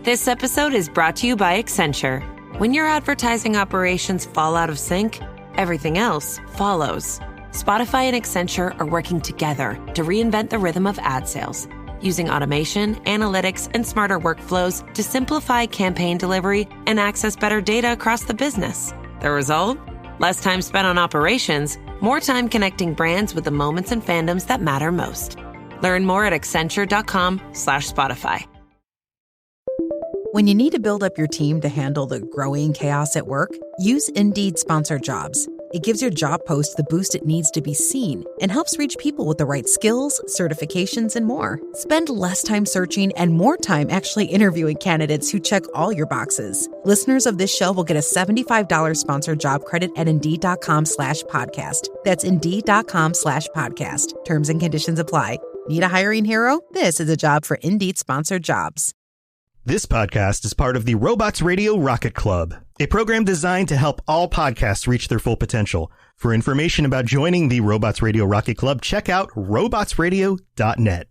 This episode is brought to you by Accenture. When your advertising operations fall out of sync, everything else follows. Spotify and Accenture are working together to reinvent the rhythm of ad sales, using automation, analytics, and smarter workflows to simplify campaign delivery and access better data across the business. The result? Less time spent on operations, more time connecting brands with the moments and fandoms that matter most. Learn more at accenture.com/Spotify. When you need to build up your team to handle the growing chaos at work, use Indeed Sponsored Jobs. It gives your job post the boost it needs to be seen and helps reach people with the right skills, certifications, and more. Spend less time searching and more time actually interviewing candidates who check all your boxes. Listeners of this show will get a $75 sponsored job credit at Indeed.com/podcast. That's Indeed.com/podcast. Terms and conditions apply. Need a hiring hero? This is a job for Indeed Sponsored Jobs. This podcast is part of the Robots Radio Rocket Club, a program designed to help all podcasts reach their full potential. For information about joining the Robots Radio Rocket Club, check out robotsradio.net.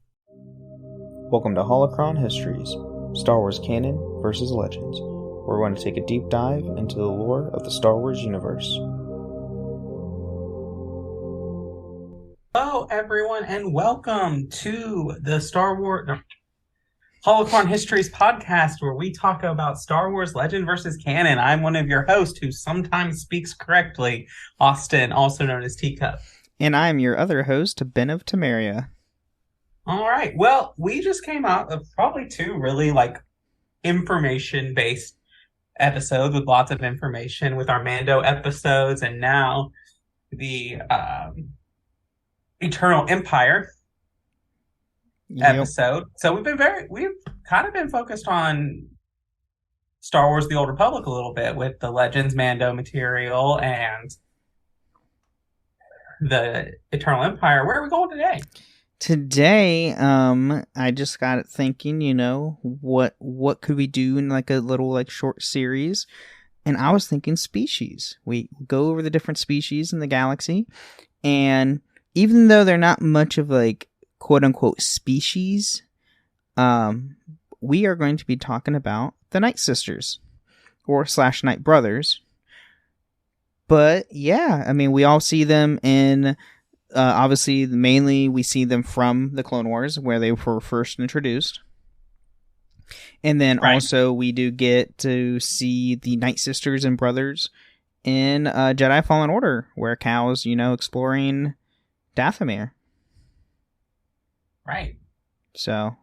Welcome to Holocron Histories, Star Wars Canon versus Legends, where we're going to take a deep dive into the lore of the Star Wars universe. Hello, everyone, and welcome to the Holocron Histories podcast, where we talk about Star Wars Legend versus Canon. I'm one of your hosts who sometimes speaks correctly, Austin, also known as Teacup. And I'm your other host, Ben of Temeria. All right. Well, we just came out of probably two really information-based episodes with lots of information with our Mando episodes, and now the Eternal Empire episode. So we've kind of been focused on Star Wars The Old Republic a little bit with the Legends Mando material and the Eternal Empire. Where are we going today? Today, I just got it thinking, what could we do in a little short series? And I was thinking species. We go over the different species in the galaxy, and even though they're not much of quote-unquote species, we are going to be talking about the Nightsisters, or / Night Brothers. But yeah, we all see them in, obviously, mainly we see them from the Clone Wars, where they were first introduced. And then also we do get to see the Nightsisters and Brothers in Jedi Fallen Order, where Cal's, exploring Dathomir. Right. So,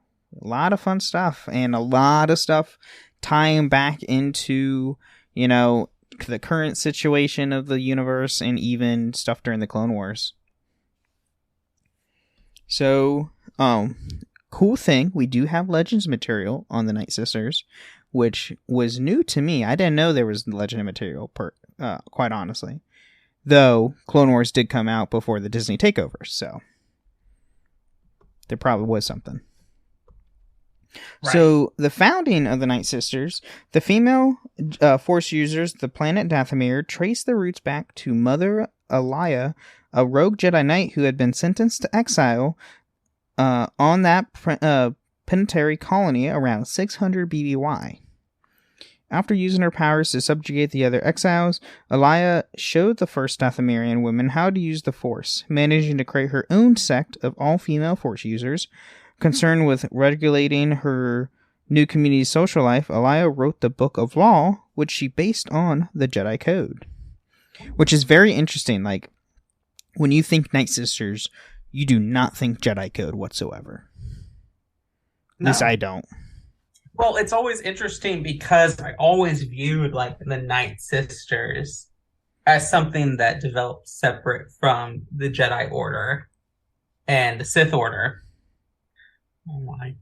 a lot of fun stuff, and a lot of stuff tying back into, the current situation of the universe, and even stuff during the Clone Wars. So, cool thing, we do have Legends material on the Nightsisters, which was new to me. I didn't know there was Legend material, quite honestly. Though, Clone Wars did come out before the Disney takeover, so there probably was something. Right. So, the founding of the Nightsisters, the female Force users, the planet Dathomir, trace their roots back to Mother Alaya, a rogue Jedi Knight who had been sentenced to exile on that planetary colony around 600 BBY. After using her powers to subjugate the other exiles, Alaya showed the first Dathomirian women how to use the Force, managing to create her own sect of all-female Force users. Concerned with regulating her new community's social life, Alaya wrote the Book of Law, which she based on the Jedi Code. Which is very interesting. When you think Nightsisters, you do not think Jedi Code whatsoever. No. At least I don't. Well, it's always interesting because I always viewed the Nightsisters as something that developed separate from the Jedi Order and the Sith Order. Oh, my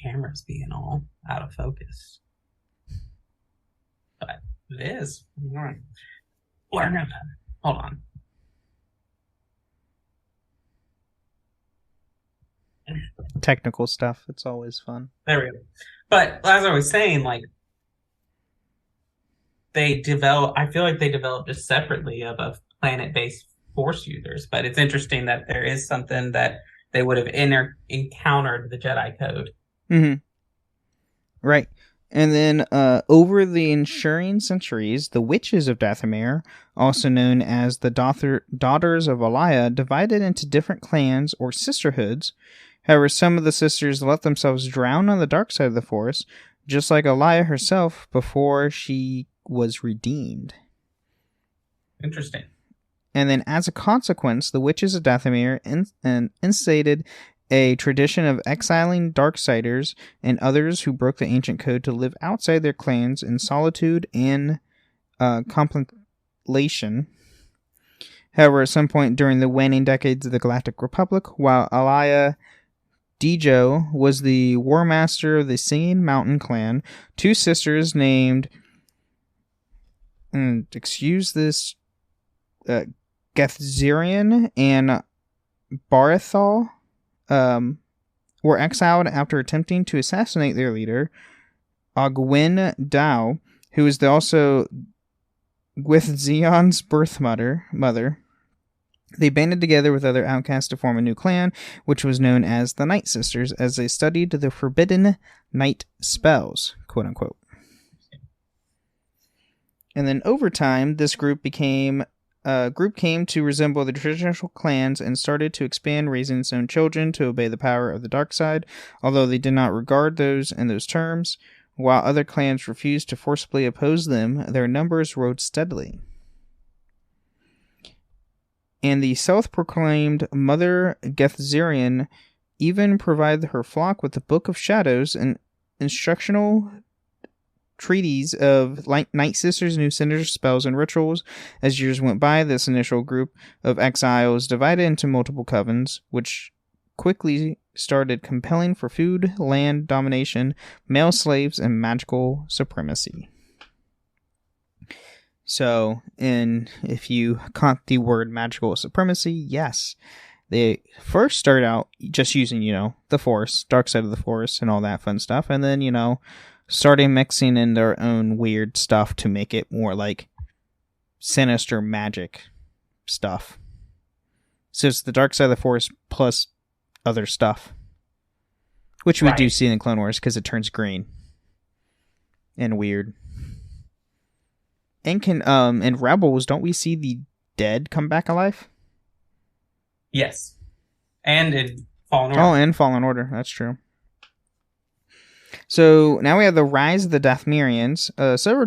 camera's being all out of focus. But it is. All right. Hold on. Technical stuff. It's always fun. There we go. But as I was saying, I feel like they developed just separately of planet-based Force users. But it's interesting that there is something that they would have encountered the Jedi Code. Mm-hmm. Right. And then, over the ensuing centuries, the witches of Dathomir, also known as the daughters of Elia, divided into different clans or sisterhoods. However, some of the sisters let themselves drown on the dark side of the Force, just like Elia herself before she was redeemed. Interesting. And then, as a consequence, the witches of Dathomir instated a tradition of exiling Darksiders and others who broke the ancient code to live outside their clans in solitude and contemplation. However, at some point during the waning decades of the Galactic Republic, while Elia Dejo was the war master of the Singing Mountain clan, two sisters named, Gethzerian and Barithal, were exiled after attempting to assassinate their leader, Ogwyn Dao, who was also Gwythzion's birth mother. They banded together with other outcasts to form a new clan, which was known as the Nightsisters, as they studied the forbidden night spells, quote unquote. And then over time, this group came to resemble the traditional clans and started to expand, raising its own children to obey the power of the dark side, although they did not regard those in those terms. While other clans refused to forcibly oppose them, their numbers rose steadily. And the self-proclaimed Mother Gethzerian even provided her flock with the Book of Shadows, an instructional treaties of Nightsisters' new signature spells and rituals. As years went by, this initial group of exiles divided into multiple covens, which quickly started compelling for food, land domination, male slaves, and magical supremacy. So, if you caught the word magical supremacy, yes, they first started out just using, the Force, dark side of the Force, and all that fun stuff, and then, starting mixing in their own weird stuff to make it more like sinister magic stuff. So it's the dark side of the Force plus other stuff, which we do see in Clone Wars because it turns green and weird. And in Rebels, don't we see the dead come back alive? Yes, and in Fallen Order. Oh, and Fallen Order. That's true. So now we have the rise of the Dathomirians. Several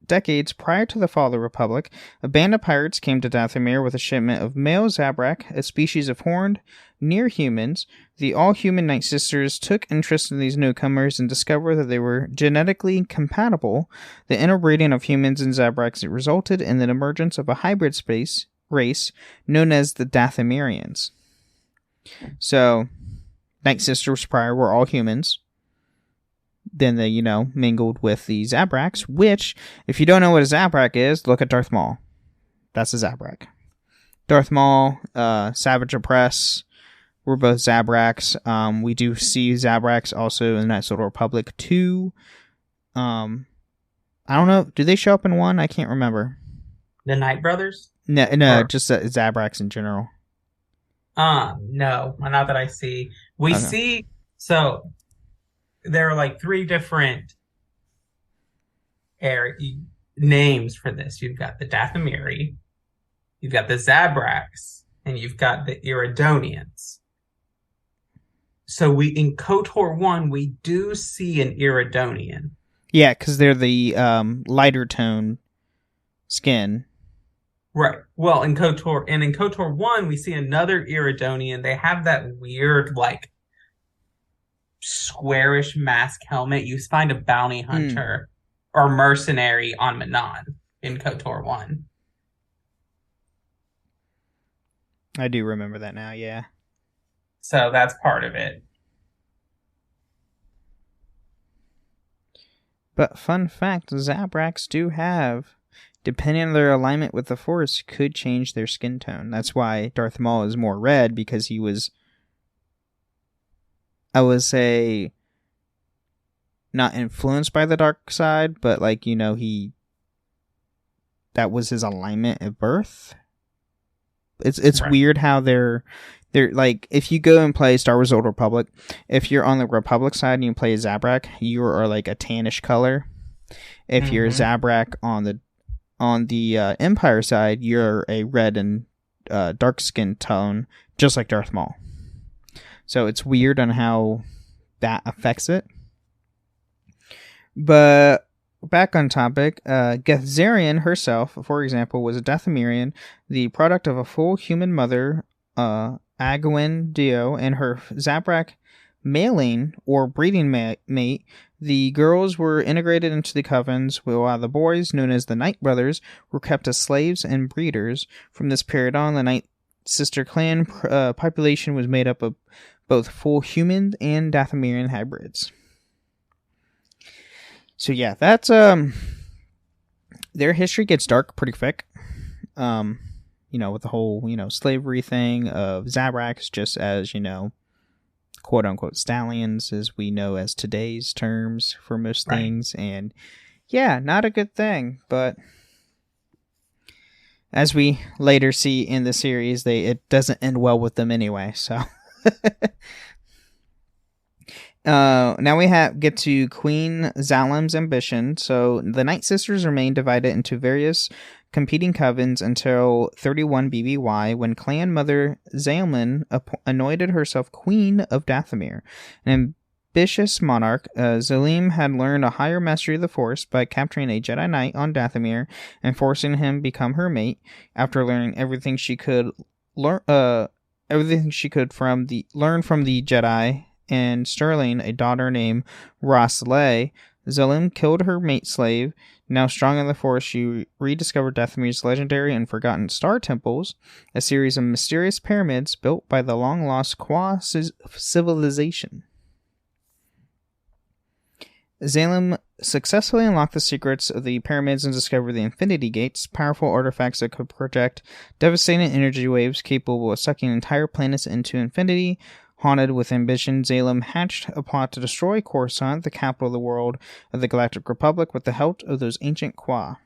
decades prior to the fall of the Republic, a band of pirates came to Dathomir with a shipment of male Zabrak, a species of horned near humans. The all-human Nightsisters took interest in these newcomers and discovered that they were genetically compatible. The interbreeding of humans and Zabraks resulted in the emergence of a hybrid race known as the Dathomirians. So, Nightsisters prior were all humans. Then they, mingled with the Zabraks, which, if you don't know what a Zabrak is, look at Darth Maul. That's a Zabrak. Darth Maul, Savage Opress, were both Zabraks. We do see Zabraks also in Knights of the Republic 2. I don't know, do they show up in 1? I can't remember. The Night Brothers? No, just Zabraks in general. No, not that I see. We see, so there are like 3 different names for this. You've got the Dathomiri, you've got the Zabraks, and you've got the Iridonians. So in KOTOR 1, we do see an Iridonian. Yeah, because they're the lighter tone skin. Right. Well, in KOTOR 1, we see another Iridonian. They have that weird, squarish mask helmet. You find a bounty hunter or mercenary on Manon in KOTOR 1. I do remember that now, yeah. So that's part of it. But fun fact, Zabraks do have, depending on their alignment with the Force, could change their skin tone. That's why Darth Maul is more red, because he was, I would say, not influenced by the dark side, but that was his alignment at birth. It's right. Weird how They're like, if you go and play Star Wars Old Republic, if you're on the Republic side and you play Zabrak, you are like a tannish color. If you're Zabrak on the Empire side, you're a red and dark skin tone, just like Darth Maul. So it's weird on how that affects it. But back on topic, Gethzarian herself, for example, was a Dathomirian, the product of a full human mother, Agwyn Dio, and her Zabrak maling or breeding mate. The girls were integrated into the covens, while the boys, known as the Night Brothers, were kept as slaves and breeders. From this period on, the Night Sister clan population was made up of both full human and Dathomirian hybrids. So yeah, that's their history gets dark pretty quick. With the whole, slavery thing of Zabraks, just as, quote unquote stallions, as we know as today's terms for most things. And yeah, not a good thing, but as we later see in the series, it doesn't end well with them anyway, so. Now we get to Queen Zalem's ambition. So the Nightsisters remain divided into various competing covens until 31 BBY, when Clan Mother Zalem anointed herself Queen of Dathomir. An ambitious monarch, Zalem had learned a higher mastery of the Force by capturing a Jedi Knight on Dathomir and forcing him become her mate. After learning everything she could from the Jedi and Sterling, a daughter named Roslay, Zalem killed her mate slave. Now strong in the Force, she rediscovered Dathomir's legendary and forgotten star temples, a series of mysterious pyramids built by the long-lost Kwa civilization. Zalem successfully unlocked the secrets of the pyramids and discovered the Infinity Gates, powerful artifacts that could project devastating energy waves capable of sucking entire planets into infinity. Haunted with ambition, Zalem hatched a plot to destroy Coruscant, the capital of the world of the Galactic Republic, with the help of those ancient Kwa.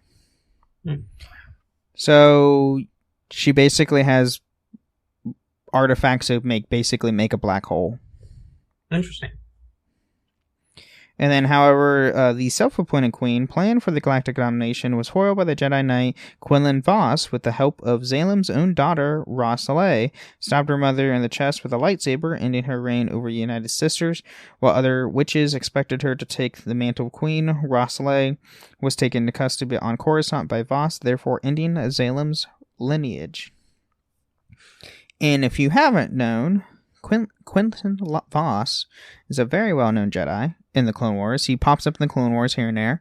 So she basically has artifacts that make a black hole. Interesting. And then, however, the self-appointed queen plan for the galactic domination was foiled by the Jedi Knight Quinlan Vos with the help of Zalem's own daughter, Roslay, stabbed her mother in the chest with a lightsaber, ending her reign over the United Sisters. While other witches expected her to take the mantle of queen, Roslay was taken into custody on Coruscant by Vos, therefore ending Zalem's lineage. And if you haven't known, Quinlan Vos is a very well-known Jedi in the Clone Wars. He pops up in the Clone Wars here and there.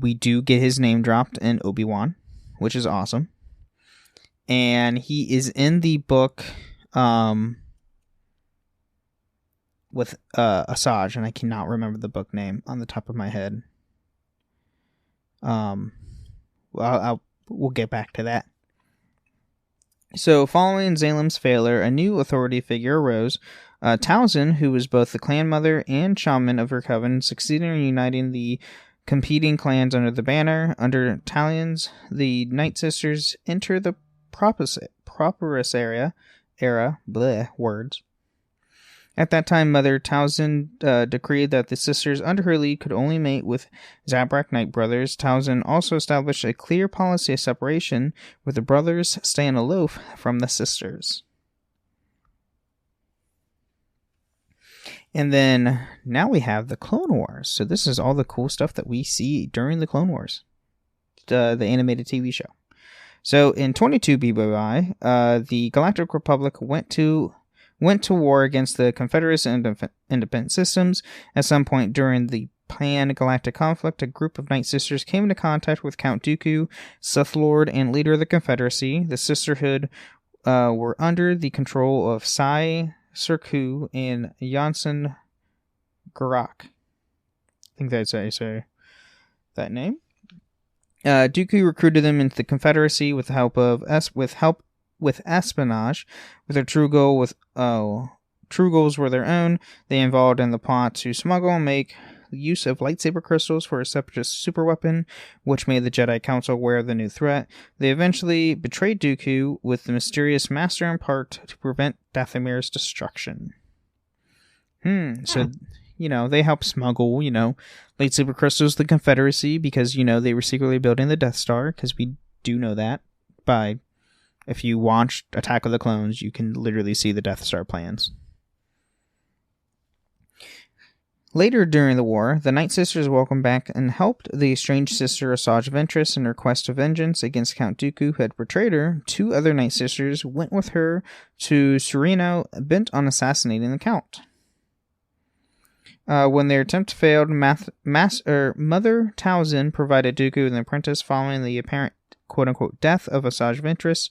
We do get his name dropped in Obi-Wan, which is awesome. And he is in the book with Asajj, and I cannot remember the book name on the top of my head. We'll get back to that. So, following Zalem's failure, a new authority figure arose. Talzin, who was both the clan mother and shaman of her coven, succeeded in uniting the competing clans under the banner. Under Talion's, the Nightsisters enter the Properus era. Words. At that time, Mother Talzin decreed that the sisters under her lead could only mate with Zabrak Night Brothers. Talzin also established a clear policy of separation, with the brothers staying aloof from the sisters. And then, now we have the Clone Wars. So this is all the cool stuff that we see during the Clone Wars, the animated TV show. So in 22 BBY, the Galactic Republic went to war against the Confederates and independent systems. At some point during the pan-galactic conflict, a group of Night Sisters came into contact with Count Dooku, Sith Lord and leader of the Confederacy. The Sisterhood were under the control of Sai Sirku and Janssen Garak. I think that's how you say that name. Dooku recruited them into the Confederacy with espionage. With their true goals were their own. They involved in the plot to smuggle and make the use of lightsaber crystals for a separatist superweapon, which made the Jedi Council aware of the new threat. They eventually betrayed Dooku with the mysterious Master in part to prevent Dathomir's destruction. So, they helped smuggle, lightsaber crystals to the Confederacy because, they were secretly building the Death Star, because we do know that if you watched Attack of the Clones, you can literally see the Death Star plans. Later during the war, the Nightsisters welcomed back and helped the estranged sister Asajj Ventress in her quest of vengeance against Count Dooku, who had betrayed her. 2 other Nightsisters went with her to Sereno, bent on assassinating the Count. When their attempt failed, Mother Talzin provided Dooku with an apprentice following the apparent quote-unquote death of Asajj Ventress.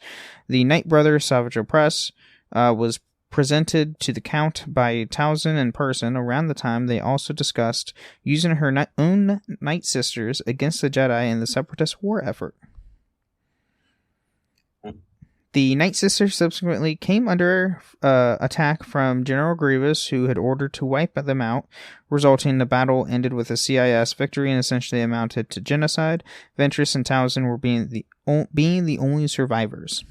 The Night Brother, Savage Opress, was presented to the Count by Talzin in person. Around the time, they also discussed using her own Nightsisters against the Jedi in the Separatist war effort. The Nightsisters subsequently came under attack from General Grievous, who had ordered to wipe them out, resulting in the battle ended with a CIS victory and essentially amounted to genocide. Ventress and Talzin were being the only survivors.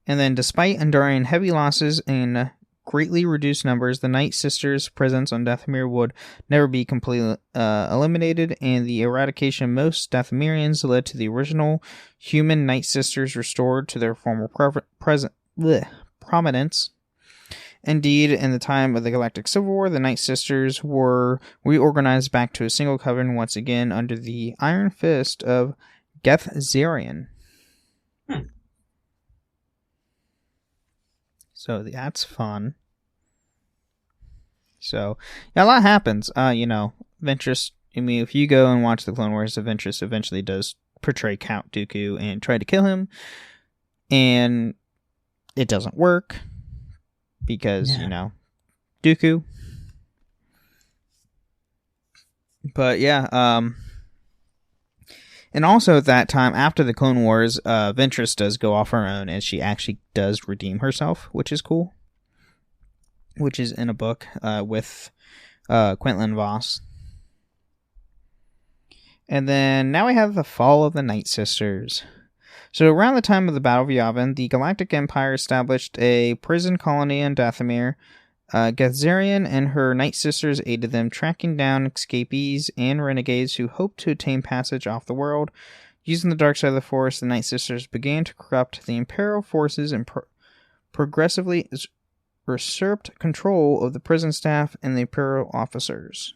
And then, despite enduring heavy losses and greatly reduced numbers, the Nightsisters' presence on Dathomir would never be completely eliminated, and the eradication of most Dathomirians led to the original human Nightsisters restored to their former prominence. Indeed, in the time of the Galactic Civil War, the Nightsisters were reorganized back to a single coven once again under the iron fist of Geth Zarian. So that's fun. So, yeah, a lot happens. Ventress, if you go and watch the Clone Wars, Ventress eventually does portray Count Dooku and try to kill him. And it doesn't work. Because, Dooku. But, yeah, and also at that time, after the Clone Wars, Ventress does go off her own, and she actually does redeem herself, which is cool. Which is in a book with Quinlan Voss. And then now we have the fall of the Nightsisters. So around the time of the Battle of Yavin, the Galactic Empire established a prison colony in Dathomir. Gethzarian and her Nightsisters aided them, tracking down escapees and renegades who hoped to attain passage off the world. Using the dark side of the Force, the Nightsisters began to corrupt the Imperial forces and progressively usurped control of the prison staff and the Imperial officers.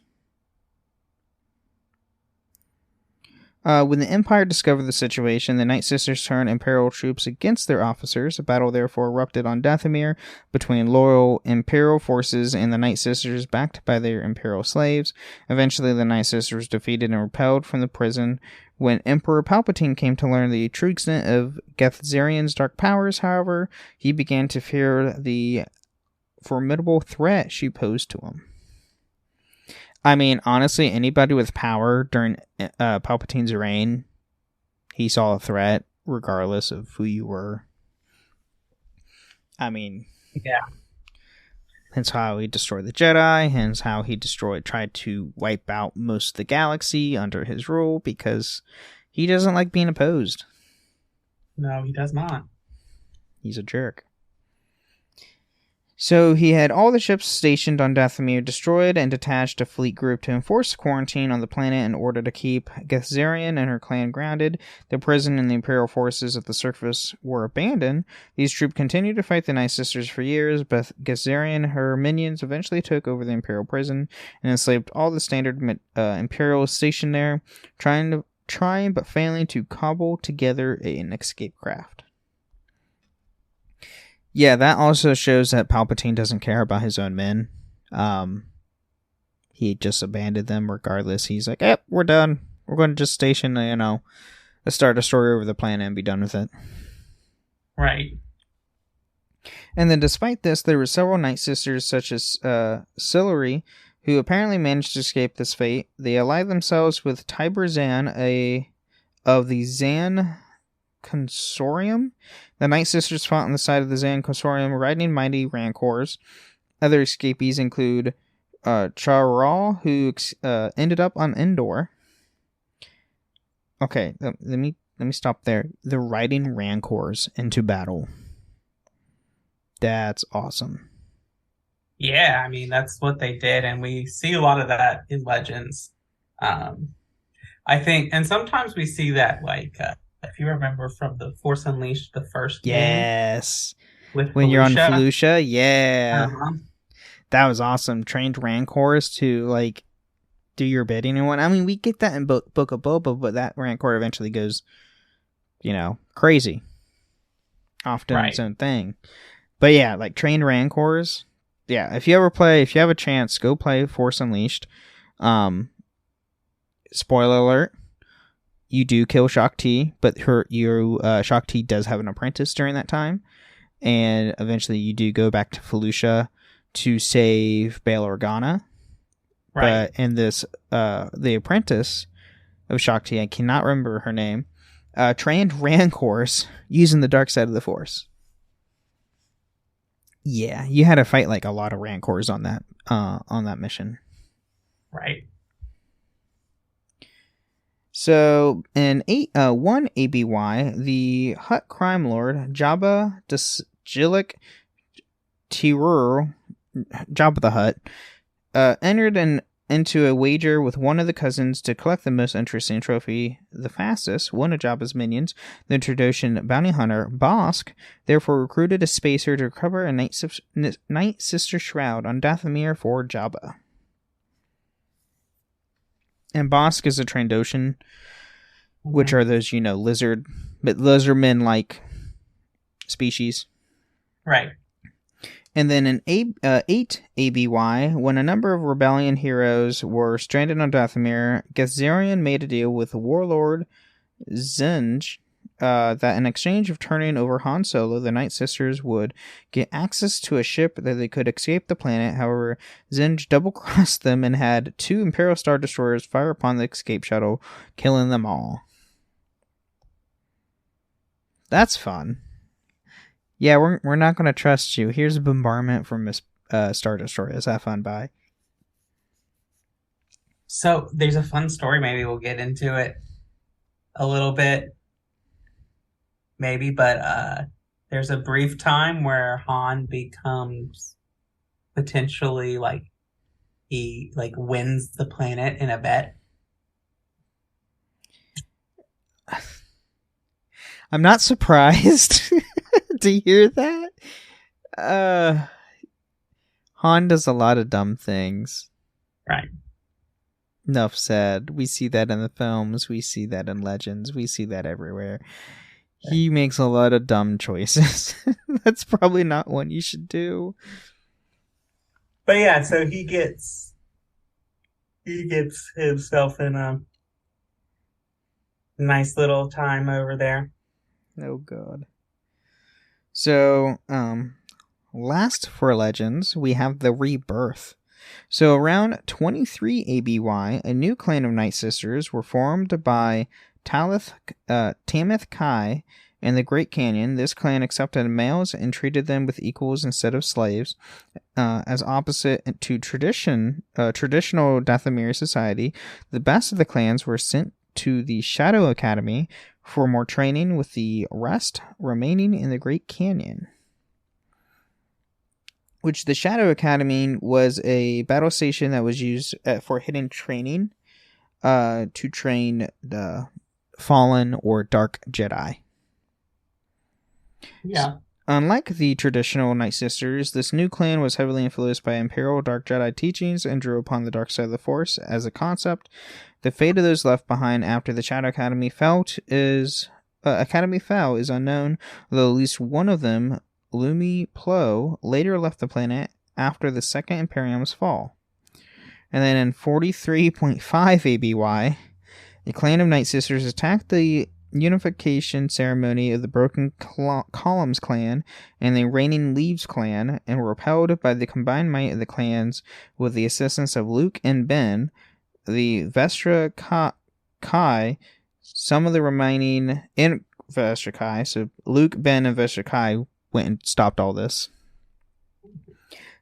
When the Empire discovered the situation, the Nightsisters turned Imperial troops against their officers. A battle therefore erupted on Dathomir between loyal Imperial forces and the Nightsisters backed by their Imperial slaves. Eventually, the Nightsisters defeated and repelled from the prison. When Emperor Palpatine came to learn the true extent of Gethzarian's dark powers, however, he began to fear the formidable threat she posed to him. I mean, honestly, anybody with power during Palpatine's reign, he saw a threat regardless of who you were. I mean, yeah. Hence how he destroyed the Jedi, hence how he tried to wipe out most of the galaxy under his rule, because he doesn't like being opposed. No, he does not. He's a jerk. So he had all the ships stationed on Dathomir destroyed and detached a fleet group to enforce quarantine on the planet in order to keep Gethzarian and her clan grounded. The prison and the Imperial forces at the surface were abandoned. These troops continued to fight the Nightsisters for years, but Gethzarian and her minions eventually took over the Imperial prison and enslaved all the standard Imperials stationed there, trying but failing to cobble together an escape craft. Yeah, that also shows that Palpatine doesn't care about his own men. He just abandoned them regardless. He's like, yep, we're done. We're going to just station, a Star Destroyer over the planet and be done with it. Right. And then despite this, there were several Nightsisters, such as Sillery, who apparently managed to escape this fate. They allied themselves with Tiber Zan, of the Zan Consortium. The Nightsisters fought on the side of the Zan Consortium, riding mighty Rancors. Other escapees include Charal, who ended up on Endor. Okay, let me stop there. They're riding Rancors into battle. That's awesome. Yeah, I mean, that's what they did, and we see a lot of that in Legends. I think, and sometimes we see that, like, if you remember from the Force Unleashed, the first game. Yes. With when Felucia. You're on Felucia, yeah. Uh-huh. That was awesome. Trained Rancors to, like, do your bidding and what. I mean, we get that in Book of Boba, but that Rancor eventually goes, crazy. Off doing its own thing. But yeah, like, trained Rancors. Yeah, if you have a chance, go play Force Unleashed. Spoiler alert, you do kill Shaak Ti, but Shaak Ti does have an apprentice during that time, and eventually you do go back to Felucia to save Bail Organa. Right. But in this, the apprentice of Shaak Ti, I cannot remember her name, trained Rancors using the dark side of the Force. Yeah, you had to fight like a lot of Rancors on that mission. Right. So, in 1 ABY, the Hutt crime lord, Jabba Dasilik Tirur, Jabba the Hutt, entered into a wager with one of the cousins to collect the most interesting trophy the fastest. One of Jabba's minions, the Trandoshan bounty hunter, Bosk, therefore recruited a spacer to recover a Night Sister shroud on Dathomir for Jabba. And Bosk is a Trandoshan, which are those, lizardmen-like species. Right. And then in 8 ABY, when a number of rebellion heroes were stranded on Dathomir, Gethzarian made a deal with warlord Zinj that in exchange of turning over Han Solo, the Night Sisters would get access to a ship that they could escape the planet. However, Zinj double-crossed them and had 2 Imperial Star Destroyers fire upon the escape shuttle, killing them all. That's fun. Yeah, we're not going to trust you. Here's a bombardment from a Star Destroyer. Have fun, bye. So, there's a fun story. Maybe we'll get into it a little bit. Maybe, but there's a brief time where Han becomes potentially he wins the planet in a bet. I'm not surprised to hear that. Han does a lot of dumb things. Right. Enough said. We see that in the films. We see that in Legends. We see that everywhere. He makes a lot of dumb choices. That's probably not one you should do. But yeah, so he gets himself in a nice little time over there. Oh god. So, last for Legends, we have the Rebirth. So around 23 ABY, a new clan of Night Sisters were formed by Tamith Kai and the Great Canyon. This clan accepted males and treated them with equals instead of slaves, as opposite to traditional Dathomir society. The best of the clans were sent to the Shadow Academy for more training, with the rest remaining in the Great Canyon. Which the Shadow Academy was a battle station that was used for hidden training, to train the Fallen or Dark Jedi. Yeah. Unlike the traditional Night Sisters, this new clan was heavily influenced by Imperial Dark Jedi teachings and drew upon the dark side of the Force as a concept. The fate of those left behind after the Shadow Academy fell is unknown, though at least one of them, Lumi Plo, later left the planet after the Second Imperium's fall. And then in 43.5 ABY, a clan of Night Sisters attacked the unification ceremony of the Broken Columns clan and the Reigning Leaves clan, and were repelled by the combined might of the clans with the assistance of Luke and Ben. The Vestra Kai, some of the remaining in Vestra Kai, so Luke, Ben, and Vestra Kai went and stopped all this.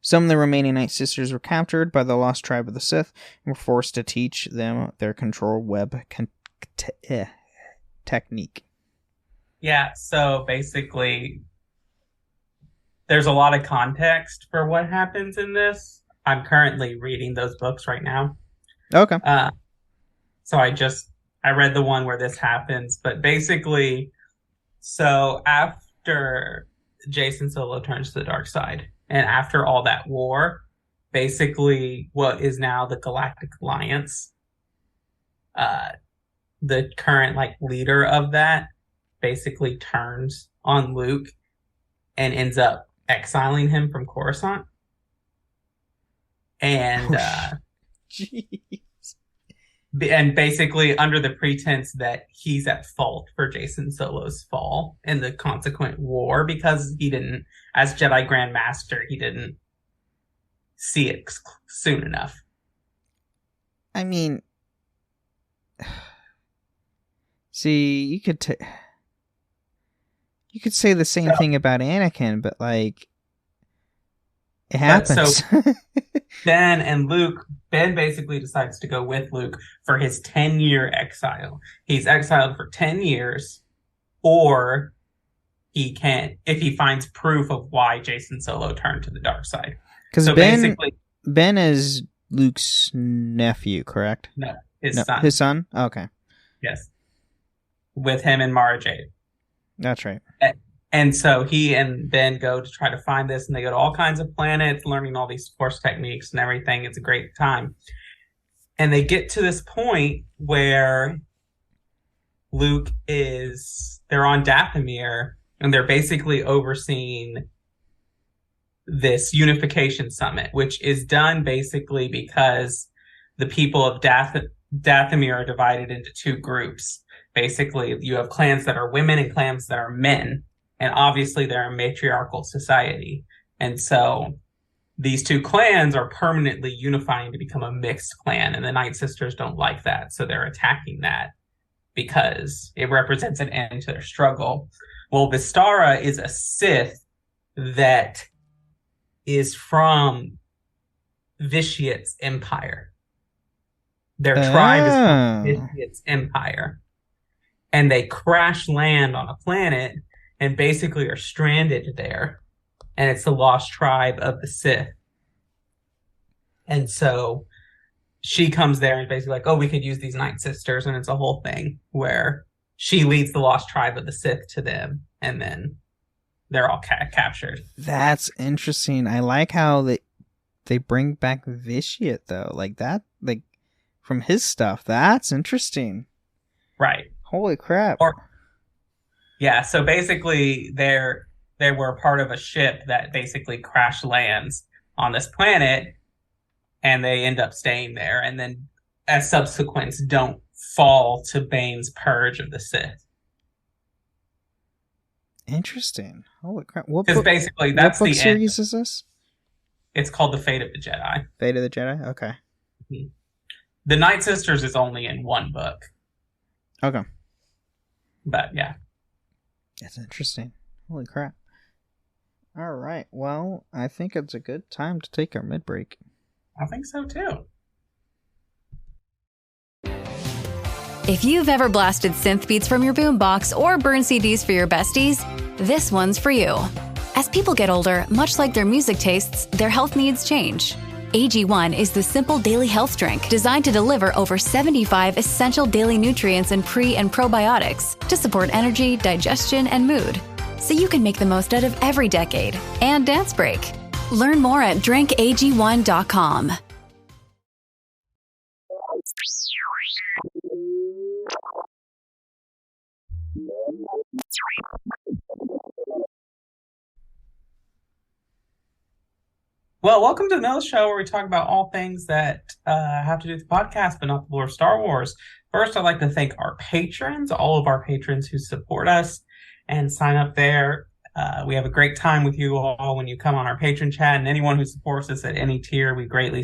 Some of the remaining Nightsisters were captured by the lost tribe of the Sith and were forced to teach them their control web technique. Yeah, so basically, there's a lot of context for what happens in this. I'm currently reading those books right now. Okay. So I read the one where this happens, but basically, so after Jason Solo turns to the dark side, and after all that war, basically what is now the Galactic Alliance, the current leader of that basically turns on Luke and ends up exiling him from Coruscant. And and basically under the pretense that he's at fault for Jason Solo's fall in the consequent war, because he didn't, as Jedi Grand Master, he didn't see it soon enough. I mean, see, you could say the same thing about Anakin, but it happens. So Ben basically decides to go with Luke for his 10-year exile. He's exiled for 10 years, or he can't, if he finds proof of why Jason Solo turned to the dark side. Because Ben is Luke's nephew, correct? No, his son. His son? Okay. Yes. With him and Mara Jade. That's right. And so he and Ben go to try to find this, and they go to all kinds of planets, learning all these Force techniques and everything. It's a great time. And they get to this point where they're on Dathomir, and they're basically overseeing this unification summit, which is done basically because the people of Dathomir are divided into two groups. Basically, you have clans that are women and clans that are men. And obviously, they're a matriarchal society. And so these two clans are permanently unifying to become a mixed clan. And the Nightsisters don't like that. So they're attacking that because it represents an end to their struggle. Well, Vistara is a Sith that is from Vitiate's empire. Their tribe is from Vitiate's empire. And they crash land on a planet and basically are stranded there. And it's the lost tribe of the Sith. And so she comes there and basically we could use these Nightsisters. And it's a whole thing where she leads the lost tribe of the Sith to them. And then they're all captured. That's interesting. I like how they bring back Vitiate, though. From his stuff. That's interesting. Right. Holy crap. Yeah, so basically they were part of a ship that basically crash lands on this planet, and they end up staying there, and then as subsequence don't fall to Bane's purge of the Sith. Interesting. Holy crap. Because basically that's what book the series end. Is this? It's called The Fate of the Jedi. Fate of the Jedi? Okay. Mm-hmm. The Nightsisters is only in one book. Okay. But yeah. That's interesting. Holy crap. All right. Well, I think it's a good time to take our mid-break. I think so, too. If you've ever blasted synth beats from your boombox or burned CDs for your besties, this one's for you. As people get older, much like their music tastes, their health needs change. AG1 is the simple daily health drink designed to deliver over 75 essential daily nutrients and pre- and probiotics to support energy, digestion, and mood. So you can make the most out of every decade and dance break. Learn more at drinkag1.com. Well, welcome to another show where we talk about all things that have to do with the podcast, but not the lore of Star Wars. First, I'd like to thank our patrons, all of our patrons who support us and sign up there. We have a great time with you all when you come on our patron chat, and anyone who supports us at any tier, we greatly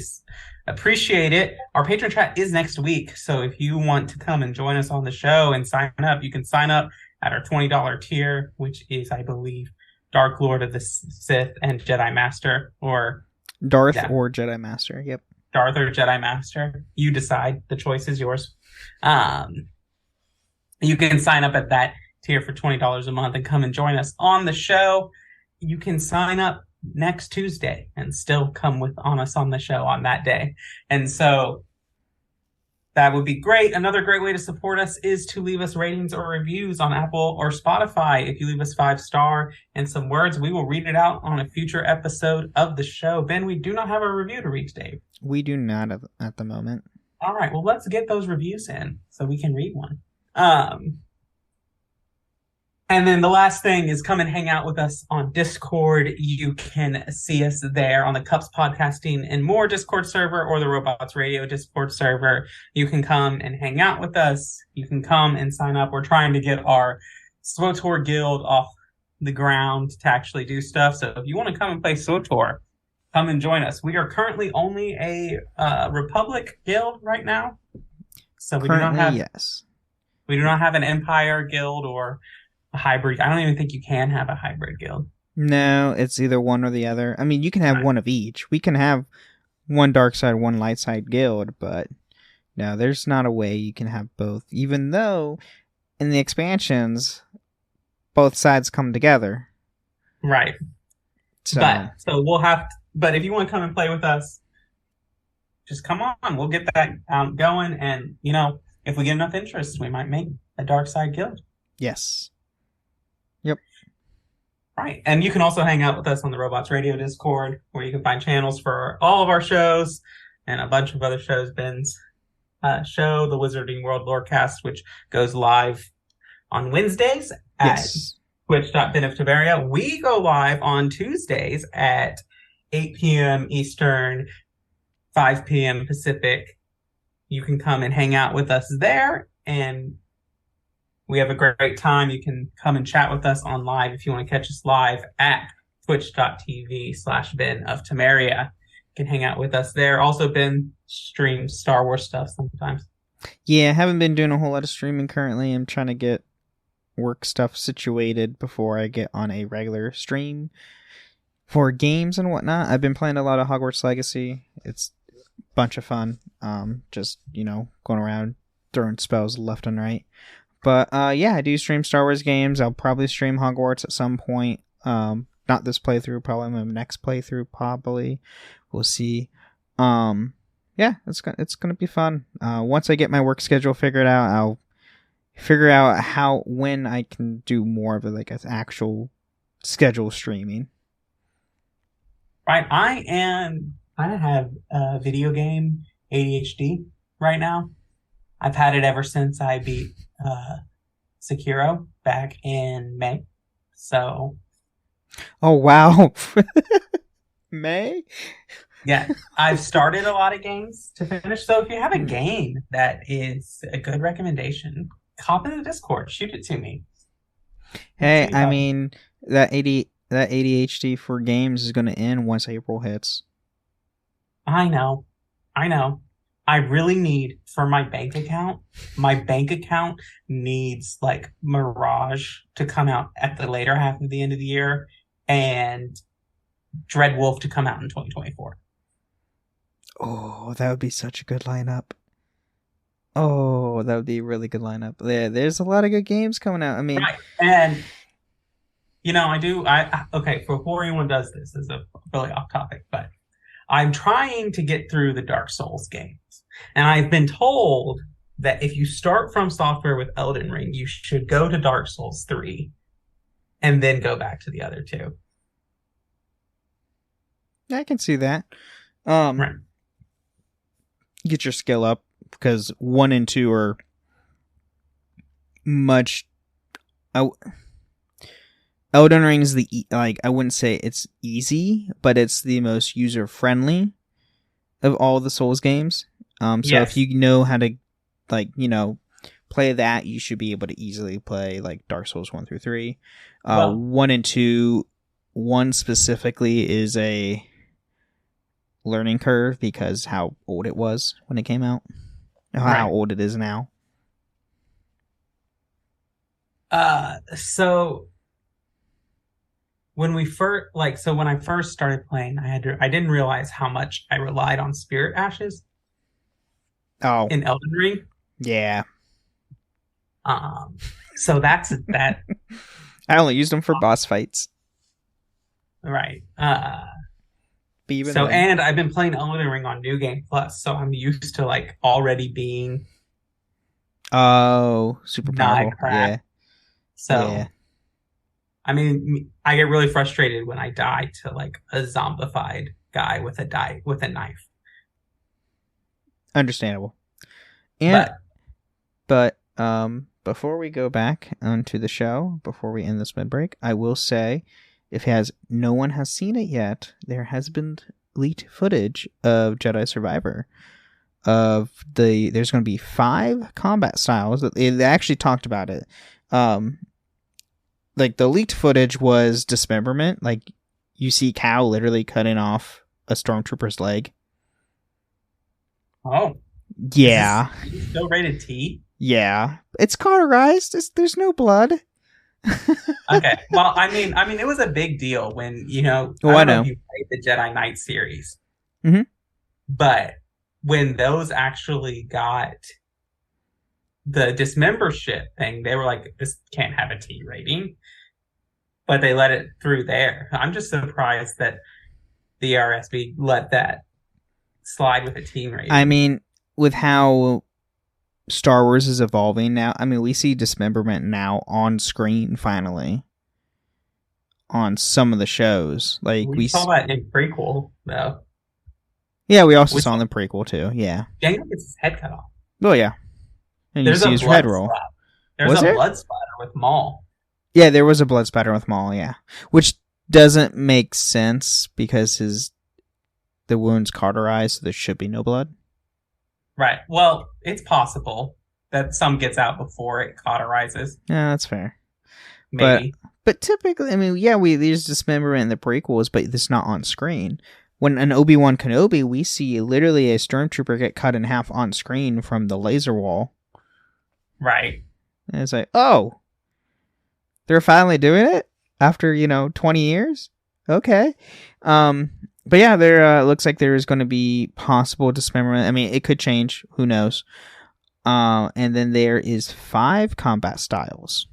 appreciate it. Our patron chat is next week, so if you want to come and join us on the show and sign up, you can sign up at our $20 tier, which is, I believe, Dark Lord of the Sith and Jedi Master, or Darth Yeah. or Jedi Master. Yep. Darth or Jedi Master. You decide. The choice is yours. You can sign up at that tier for $20 a month and come and join us on the show. You can sign up next Tuesday and still come on us on the show on that day. And so that would be great. Another great way to support us is to leave us ratings or reviews on Apple or Spotify. If you leave us 5-star and some words, we will read it out on a future episode of the show. Ben, we do not have a review to read today. We do not at the moment. All right, well, let's get those reviews in so we can read one. And then the last thing is come and hang out with us on Discord. You can see us there on the Cups Podcasting and More Discord server or the Robots Radio Discord server. You can come and hang out with us. You can come and sign up. We're trying to get our SWTOR guild off the ground to actually do stuff. So if you want to come and play SWTOR, come and join us. We are currently only a Republic guild right now. So we do not have an Empire guild or a hybrid. I don't even think you can have a hybrid guild. No, it's either one or the other. I mean, you can have one of each. We can have one dark side, one light side guild, but no, there's not a way you can have both. Even though in the expansions, both sides come together. Right. But if you want to come and play with us, just come on. We'll get that going. And, if we get enough interest, we might make a dark side guild. Yes. Yep. Right. And you can also hang out with us on the Robots Radio Discord, where you can find channels for all of our shows and a bunch of other shows. Ben's show, the Wizarding World Lorecast, which goes live on Wednesdays at twitch.benoftaveria. We go live on Tuesdays at 8 p.m. Eastern, 5 p.m. Pacific. You can come and hang out with us there, and we have a great time. You can come and chat with us on live if you want to catch us live at twitch.tv/Ben of Temeria. You can hang out with us there. Also, Ben streams Star Wars stuff sometimes. Yeah, I haven't been doing a whole lot of streaming currently. I'm trying to get work stuff situated before I get on a regular stream for games and whatnot. I've been playing a lot of Hogwarts Legacy. It's a bunch of fun. Just, going around throwing spells left and right. But I do stream Star Wars games. I'll probably stream Hogwarts at some point. Not this playthrough, probably my next playthrough, probably. We'll see. It's gonna be fun. Once I get my work schedule figured out, I'll figure out when I can do more of an actual schedule streaming. Right, I have video game ADHD right now. I've had it ever since I beat Sekiro back in May. So. Oh, wow. May? Yeah, I've started a lot of games to finish. So if you have a game that is a good recommendation, hop into the Discord, shoot it to me. Hey, I mean, that ADHD for games is going to end once April hits. I know. I really need for my bank account needs Mirage to come out at the later half of the end of the year and Dreadwolf to come out in 2024. Oh, that would be such a good lineup. Oh, that would be a really good lineup. There's a lot of good games coming out. I mean, right. And before anyone does this is a really off topic, but I'm trying to get through the Dark Souls games. And I've been told that if you start From Software with Elden Ring, you should go to Dark Souls 3 and then go back to the other two. I can see that. Right. Get your skill up, because 1 and 2 are much... Elden Ring is I wouldn't say it's easy, but it's the most user-friendly of all the Souls games. If you know how to, play that, you should be able to easily play, Dark Souls 1 through 3. 1 and 2, 1 specifically is a learning curve because how old it was when it came out. How old it is now. So when we first when I first started playing, I didn't realize how much I relied on spirit ashes. Oh, in Elden Ring. Yeah. So that's that. I only used them for boss fights. Right. So and I've been playing Elden Ring on New Game Plus, so I'm used to like already being super powerful. Yeah. So yeah. I mean, I get really frustrated when I die to like a zombified guy with a knife. Understandable. And but before we go back onto the show, before we end this mid-break, I will say, if no one has seen it yet, there has been leaked footage of Jedi Survivor. There's going to be 5 combat styles. They actually talked about it. Like the leaked footage was dismemberment. Like you see Cal literally cutting off a stormtrooper's leg. Oh. Yeah. Is this still rated T? Yeah. It's cauterized. There's no blood. Okay. Well, I mean, it was a big deal when, I don't know if you played the Jedi Knight series. Mm-hmm. But when those actually got the dismembership thing, they were like, this can't have a T rating. But they let it through there. I'm just surprised that the RSB let that slide with a T rating. I mean, with how Star Wars is evolving now, I mean, we see dismemberment now on screen finally on some of the shows. Like we saw that in prequel, though. Yeah, we also saw in the prequel too. Yeah, Daniel gets his head cut off. Oh yeah, and you see his head roll. There's a blood splatter with Maul. Yeah, there was a blood spatter with Maul. Yeah, which doesn't make sense because the wound's cauterized, so there should be no blood. Right. Well, it's possible that some gets out before it cauterizes. Yeah, that's fair. Maybe. But typically, I mean, yeah, there's dismemberment in the prequels, but it's not on screen. When an Obi-Wan Kenobi, we see literally a stormtrooper get cut in half on screen from the laser wall. Right. And it's like, oh, they're finally doing it after, 20 years? Okay. But yeah, there looks like there is going to be possible dismemberment. I mean, it could change. Who knows? And then there is 5 combat styles.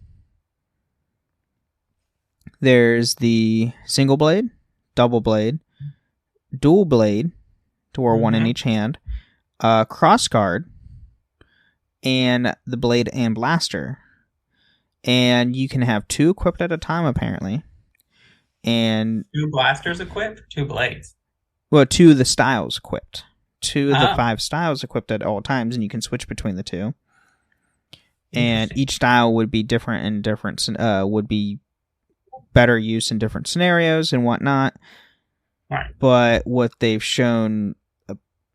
There's the single blade, double blade, dual blade, to wear one in each hand, cross guard, and the blade and blaster. And you can have 2 equipped at a time, apparently. And 2 blasters equipped, 2 blades. Well, 2 of the styles equipped. 2 of the 5 styles equipped at all times, and you can switch between the 2. And each style would be different and would be better use in different scenarios and whatnot. Right. But what they've shown,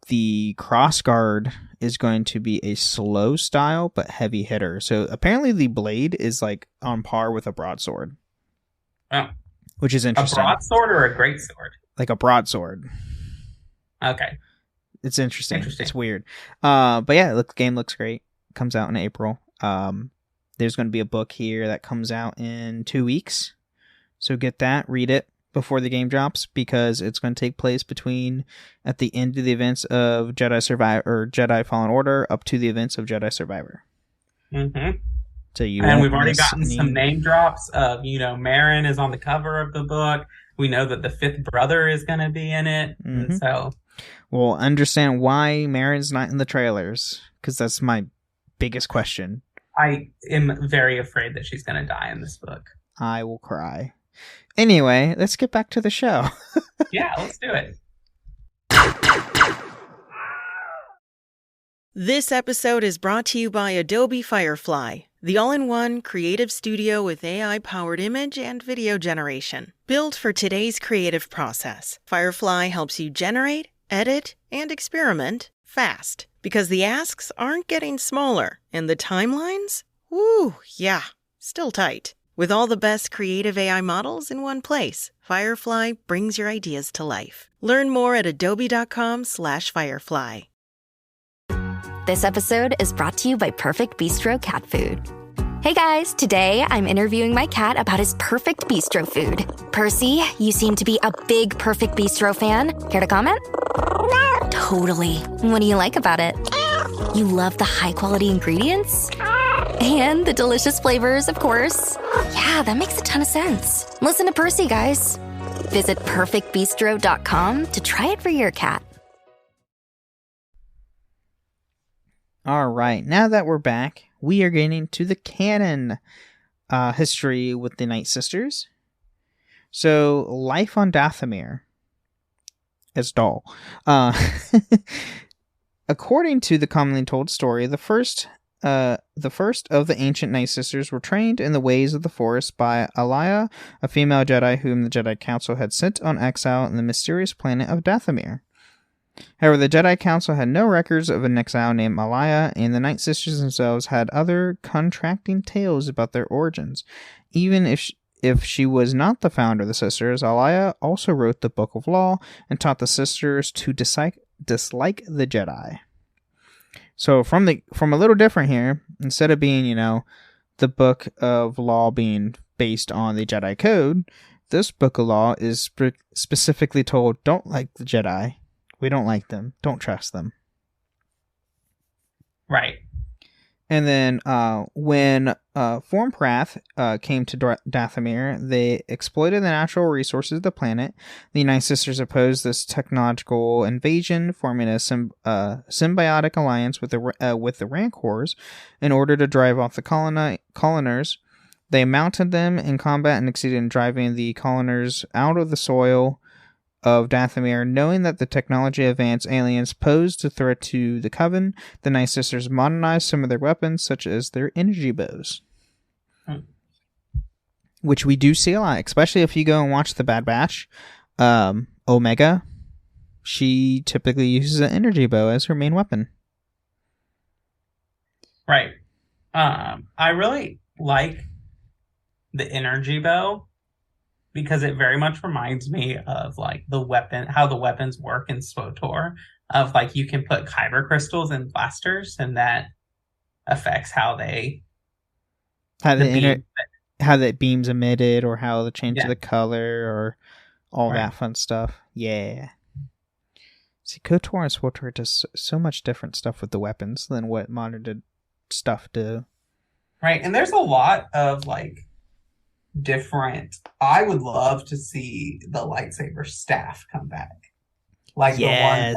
the crossguard is going to be a slow style but heavy hitter. So apparently the blade is like on par with a broadsword. Oh. Which is interesting. A broadsword or a greatsword? Like a broadsword. Okay. It's interesting. It's weird. But yeah, the game looks great. Comes out in April. There's going to be a book here that comes out in 2 weeks. So get that, read it before the game drops, because it's going to take place at the end of the events of Jedi Survivor or Jedi Fallen Order up to the events of Jedi Survivor. Mm-hmm. So we've already gotten some name drops of, Marin is on the cover of the book. We know that the 5th brother is going to be in it. Mm-hmm. And so we'll understand why Marin's not in the trailers, because that's my biggest question. I am very afraid that she's going to die in this book. I will cry. Anyway, let's get back to the show. Yeah, let's do it. This episode is brought to you by Adobe Firefly, the all-in-one creative studio with AI-powered image and video generation. Built for today's creative process, Firefly helps you generate, edit, and experiment fast. Because the asks aren't getting smaller, and the timelines? Woo, yeah, still tight. With all the best creative AI models in one place, Firefly brings your ideas to life. Learn more at adobe.com/firefly. This episode is brought to you by Perfect Bistro Cat Food. Hey guys, today I'm interviewing my cat about his perfect bistro food. Percy, you seem to be a big Perfect Bistro fan. Care to comment? Totally. What do you like about it? You love the high-quality ingredients? And the delicious flavors, of course. Yeah, that makes a ton of sense. Listen to Percy, guys. Visit perfectbistro.com to try it for your cat. All right, now that we're back, we are getting to the canon history with the Nightsisters. So, life on Dathomir. It's dull. According to the commonly told story, the first of the ancient Nightsisters were trained in the ways of the forest by Alaya, a female Jedi whom the Jedi Council had sent on exile in the mysterious planet of Dathomir. However, the Jedi Council had no records of an exile named Alaya, and the Nightsisters themselves had other contracting tales about their origins. Even if she was not the founder of the Sisters, Alaya also wrote the Book of Law and taught the Sisters to dislike the Jedi. So from a little different here, instead of being, the Book of Law being based on the Jedi Code, this Book of Law is specifically told, don't like the Jedi. We don't like them. Don't trust them. Right. And then when Formprath came to Dathomir, they exploited the natural resources of the planet. The Nightsisters opposed this technological invasion, forming a symbiotic alliance with the Rancors in order to drive off the coloners. They mounted them in combat and succeeded in driving the coloners out of the soil of Dathomir. Knowing that the technology advanced aliens posed a threat to the Coven, the Nightsisters modernized some of their weapons, such as their energy bows. Which we do see a lot, especially if you go and watch The Bad Batch. Omega, she typically uses an energy bow as her main weapon. Right. I really like the energy bow, because it very much reminds me of how the weapons work in SWTOR. Of you can put kyber crystals in blasters, and that affects how that beam's emitted, or how the change of the color, or all that fun stuff. Yeah. See, KOTOR and SWTOR does so much different stuff with the weapons than what modern stuff do. Right, and there's a lot of different. I would love to see the lightsaber staff come back, the one that,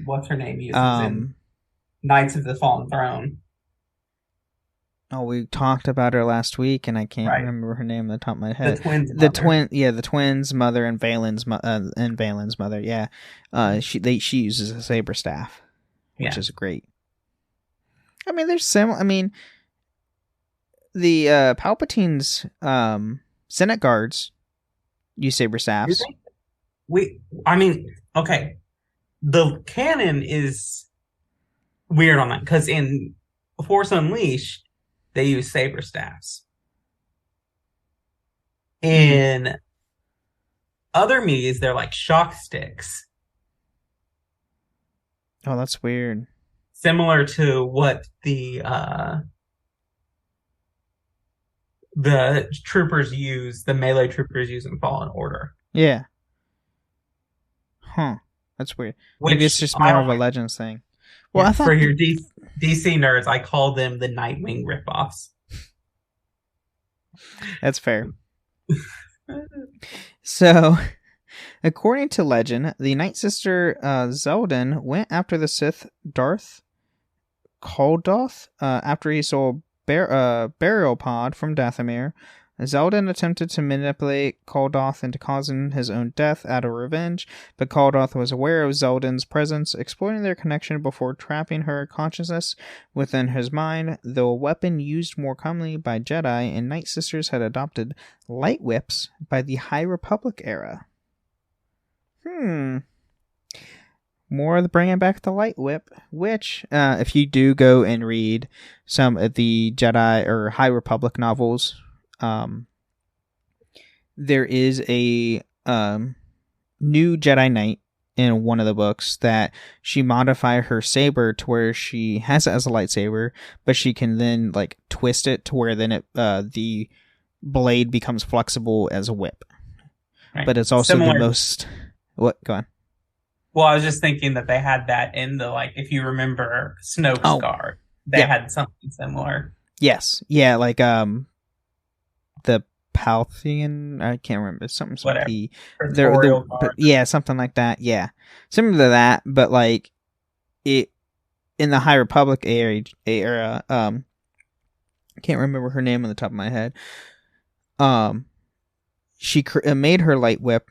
what's her name uses in Knights of the Fallen Throne. Oh, we talked about her last week, and I can't remember her name on the top of my head. The twins' mother and Valen's mother. Yeah, she uses a saber staff, which is great. I mean, there's similar. I mean, the Palpatine's Senate guards use saber staffs. Okay. The canon is weird on that, because in Force Unleashed, they use saber staffs. In other medias, they're like shock sticks. Oh, that's weird. Similar to what the troopers use, the melee troopers use in Fallen Order. Yeah. Huh. That's weird. Maybe it's just more of a Legends thing. Well, I thought... For your DC nerds, I call them the Nightwing ripoffs. That's fair. So, according to legend, the Nightsister Zeldin went after the Sith Darth Kuldoth after he stole burial pod from Dathomir. Zeldin attempted to manipulate Kuldoth into causing his own death out of revenge, but Kuldoth was aware of Zeldin's presence, exploiting their connection before trapping her consciousness within his mind. Though a weapon used more commonly by Jedi, and Nightsisters had adopted light whips by the High Republic era. More of bringing back the light whip, which, if you do go and read some of the Jedi or High Republic novels, there is a new Jedi Knight in one of the books that she modified her saber to where she has it as a lightsaber, but she can then like twist it to where then it the blade becomes flexible as a whip. Right. But it's also Similar. the most... What? Go on. Well, I was just thinking that they had that in the, like, if you remember Snoke's guard, they had something similar. Yes. Yeah, like the Palthian, I can't remember, something yeah, something like that. Yeah, similar to that, but like it in the High Republic era. I can't remember her name on the top of my head. She made her light whip,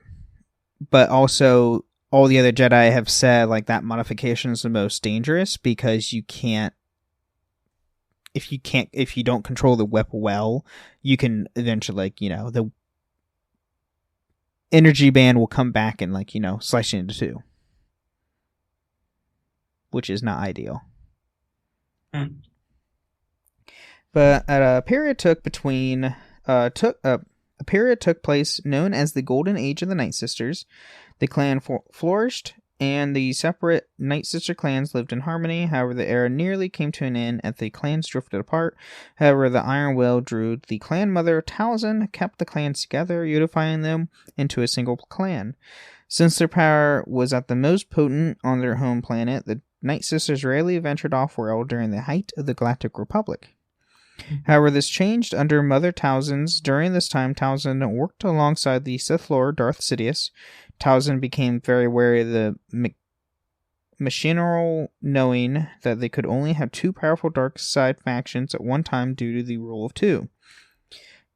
but also all the other Jedi have said like that modification is the most dangerous because if you don't control the whip well, you can eventually, like, you know, the energy band will come back and, like, you know, slice you into two, which is not ideal. But a period took place known as the Golden Age of the Nightsisters. The clan flourished, and the separate Nightsister clans lived in harmony. However, the era nearly came to an end as the clans drifted apart. However, the Iron Will Druid, the clan mother Talzin, kept the clans together, unifying them into a single clan. Since their power was at the most potent on their home planet, the Nightsisters rarely ventured off-world during the height of the Galactic Republic. However, this changed under Mother Talzin's. During this time, Talzin worked alongside the Sith Lord Darth Sidious. Talzin became very wary of the machineral, knowing that they could only have two powerful dark side factions at one time due to the rule of two.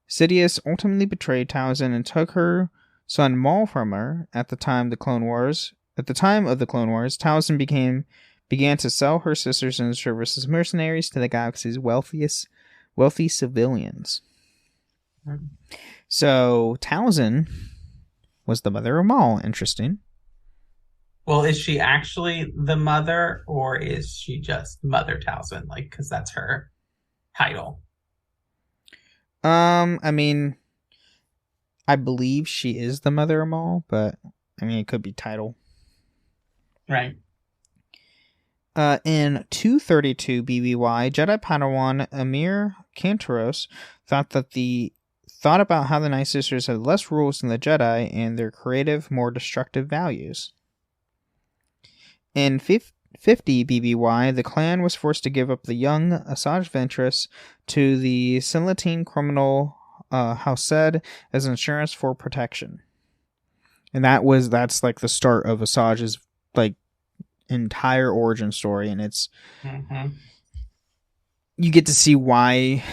Sidious ultimately betrayed Talzin and took her son Maul from her. At the time of the Clone Wars, Talzin began to sell her sisters in service as mercenaries to the galaxy's wealthy civilians. So Talzin was the mother of Maul. Interesting. Well, is she actually the mother, or is she just Mother Talzin? Like, because that's her title. I mean, I believe she is the mother of Maul, but I mean, it could be title. Right. In 232 BBY, Jedi Padawan Amir Kantaros thought about how the Nightsisters had less rules than the Jedi and their creative, more destructive values. In 50 BBY, the clan was forced to give up the young Asajj Ventress to the Silatine criminal Haused as insurance for protection. And that's like the start of Asajj's like entire origin story, and it's you get to see why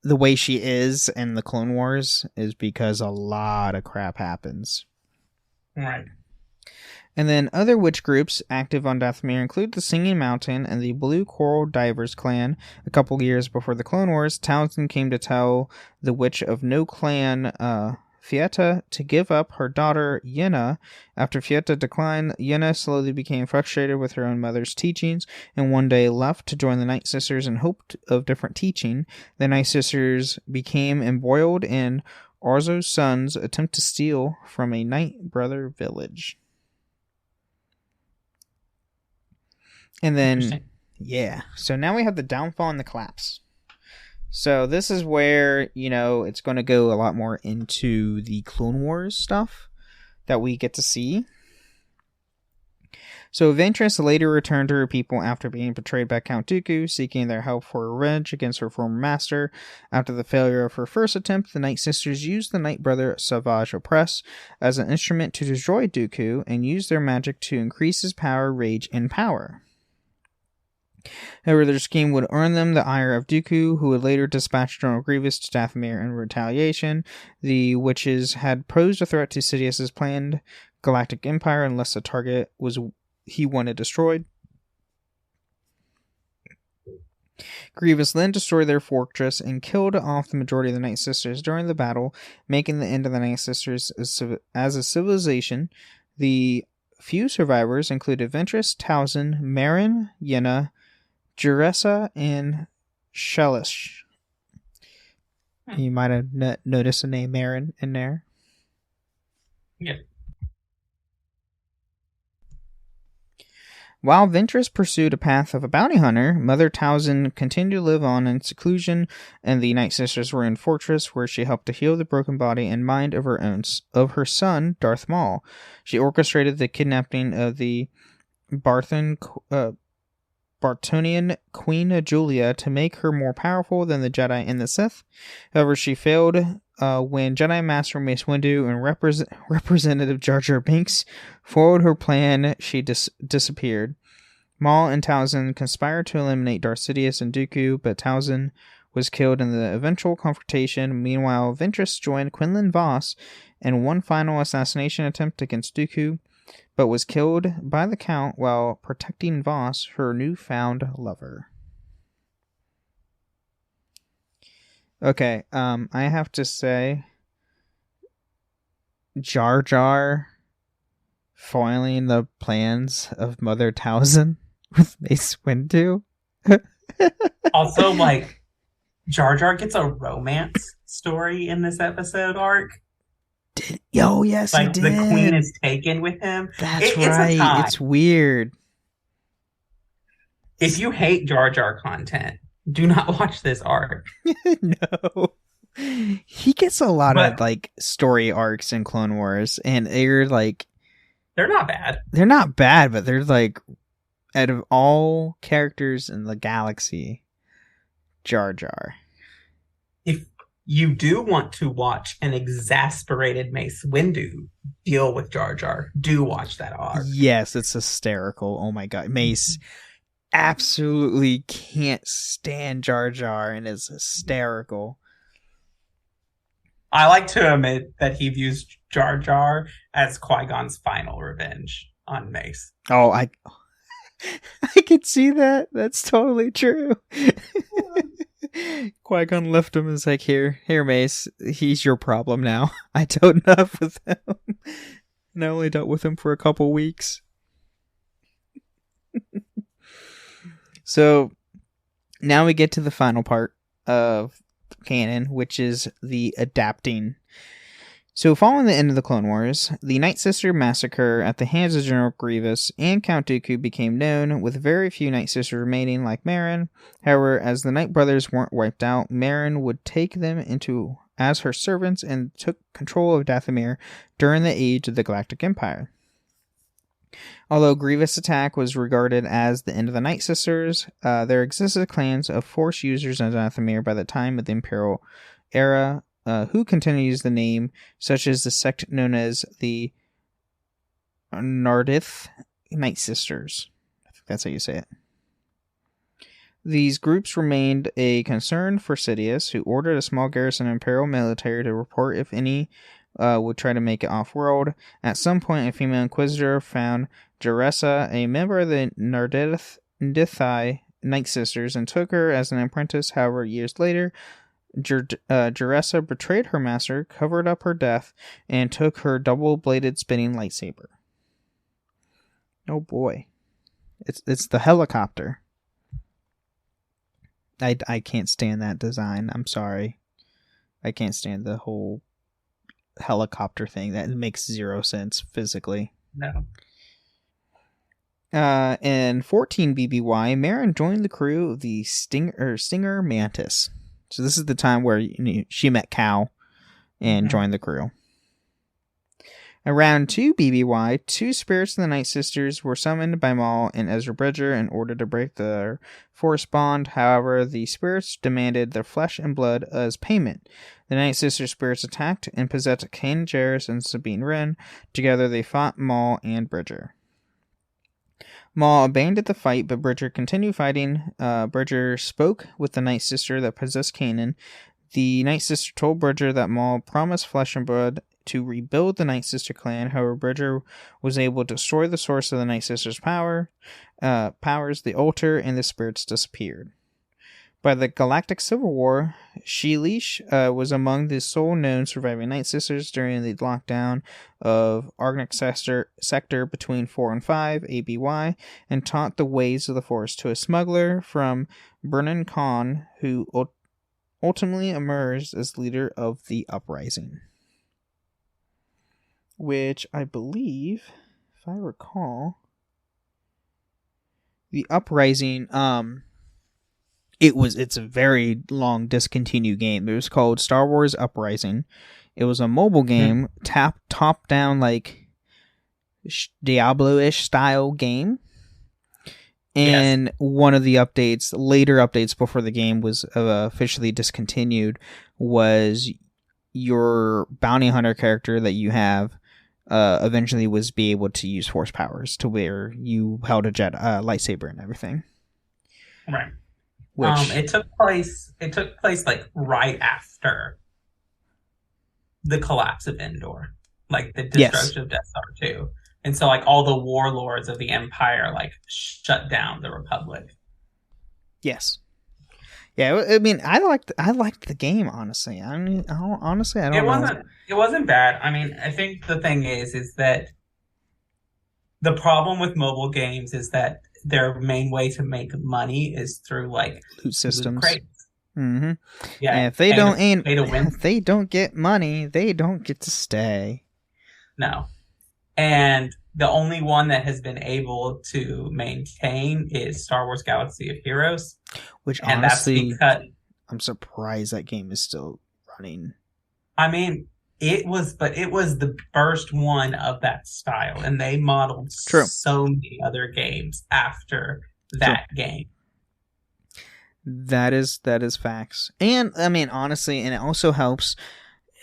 the way she is in the Clone Wars is because a lot of crap happens. Right. And then other witch groups active on Dathomir include the Singing Mountain and the Blue Coral Divers clan. A couple years before the Clone Wars, Talzin came to tell the Witch of No clan, Fietta, to give up her daughter, Yenna. After Fietta declined, Yenna slowly became frustrated with her own mother's teachings, and one day left to join the Nightsisters in hope of different teaching. The Nightsisters became embroiled in Orzo's son's attempt to steal from a Night Brother village. And then, yeah, so now we have the downfall and the collapse. So this is where, you know, it's going to go a lot more into the Clone Wars stuff that we get to see. So Ventress later returned to her people after being betrayed by Count Dooku, seeking their help for revenge against her former master. After the failure of her first attempt, the Nightsisters used the Night Brother Savage Opress as an instrument to destroy Dooku and used their magic to increase his power, rage, and power. However, their scheme would earn them the ire of Dooku, who would later dispatch General Grievous to Dathomir in retaliation. The witches had posed a threat to Sidious's planned galactic empire unless the target he wanted destroyed. Grievous then destroyed their fortress and killed off the majority of the Nightsisters during the battle, making the end of the Nightsisters as a civilization. The few survivors included Ventress, Talzin, Marin, Yenna, Juressa, and Shelish. You might have noticed the name Marin in there. Yeah. While Ventress pursued a path of a bounty hunter, Mother Talzin continued to live on in seclusion, and the Night Sisters were in fortress where she helped to heal the broken body and mind of her son, Darth Maul. She orchestrated the kidnapping of the Bartonian Queen Julia to make her more powerful than the Jedi and the Sith. However, she failed when Jedi Master Mace Windu and Representative Jar Jar Binks foiled her plan. She disappeared. Maul and Talzin conspired to eliminate Darth Sidious and Dooku, but Talzin was killed in the eventual confrontation. Meanwhile, Ventress joined Quinlan Vos in one final assassination attempt against Dooku, but was killed by the Count while protecting Vos, her newfound lover. Okay, I have to say, Jar Jar foiling the plans of Mother Talzin with Mace Windu. Also, like, Jar Jar gets a romance story in this episode arc. Yes, like, he did. The queen is taken with him. That's right. It's weird. If you hate Jar Jar content, do not watch this arc. No. He gets a lot of, like, story arcs in Clone Wars, and they're not bad. They're not bad, but they're, like, out of all characters in the galaxy, Jar Jar. If you do want to watch an exasperated Mace Windu deal with Jar Jar, do watch that arc. Yes, it's hysterical. Oh my god. Mace absolutely can't stand Jar Jar and is hysterical. I like to admit that he views Jar Jar as Qui-Gon's final revenge on Mace. Oh, I can see that. That's totally true. Qui-Gon left him and was like, here, Mace, he's your problem now. I dealt enough with him. And I only dealt with him for a couple weeks. So, now we get to the final part of canon, which is the adapting. So, following the end of the Clone Wars, the Night Sister massacre at the hands of General Grievous and Count Dooku became known, with very few Night Sisters remaining like Merrin. However, as the Night Brothers weren't wiped out, Merrin would take them into as her servants and took control of Dathomir during the age of the Galactic Empire. Although Grievous' attack was regarded as the end of the Night Sisters, there existed clans of Force users in Dathomir by the time of the Imperial era, who continues the name, such as the sect known as the Nardith Night Sisters. I think that's how you say it. These groups remained a concern for Sidious, who ordered a small garrison of Imperial military to report if any would try to make it off-world. At some point, a female Inquisitor found Jaressa, a member of the Nardithi Night Sisters, and took her as an apprentice. However, years later, Jaressa betrayed her master, covered up her death, and took her double-bladed spinning lightsaber. Oh boy. It's the helicopter. I can't stand that design. I'm sorry. I can't stand the whole helicopter thing. That makes zero sense physically. No. In 14 BBY, Merrin joined the crew of the Stinger Mantis. So this is the time where she met Cal and joined the crew. Around 2 BBY, two spirits of the Night Sisters were summoned by Maul and Ezra Bridger in order to break their Force bond. However, the spirits demanded their flesh and blood as payment. The Night Sister spirits attacked and possessed Kanan Jarrus and Sabine Wren. Together, they fought Maul and Bridger. Maul abandoned the fight, but Bridger continued fighting. Bridger spoke with the Night Sister that possessed Kanan. The Night Sister told Bridger that Maul promised flesh and blood to rebuild the Night Sister clan. However, Bridger was able to destroy the source of the Night Sister's powers, the altar, and the spirits disappeared. By the Galactic Civil War, Sheelish was among the sole known surviving Night Sisters during the lockdown of Argonic sector between 4 and 5 ABY, and taught the ways of the Force to a smuggler from Brennan Khan, who ultimately emerged as leader of the uprising. Which I believe, if I recall, The Uprising, it's a very long discontinued game. It was called Star Wars Uprising. It was a mobile game, top down, like Diablo-ish style game. And one of the later updates before the game was officially discontinued, was your bounty hunter character that you have eventually was be able to use force powers to where you held a lightsaber and everything. Right. Which it took place like right after the collapse of Endor, like the destruction of Death Star 2. And so, like, all the warlords of the Empire, like, shut down the Republic. Yes. Yeah, I mean, I liked the game, honestly. I don't know. It wasn't bad. I mean, I think the thing is that the problem with mobile games is that their main way to make money is through, like, loot systems. Loot crates. Mm-hmm. Yeah. And if they don't get money, they don't get to stay. No. And the only one that has been able to maintain is Star Wars Galaxy of Heroes. Which, and honestly, that's because, I'm surprised that game is still running. I mean, it was the first one of that style, and they modeled so many other games after that game. That is facts. And, I mean, honestly, and it also helps,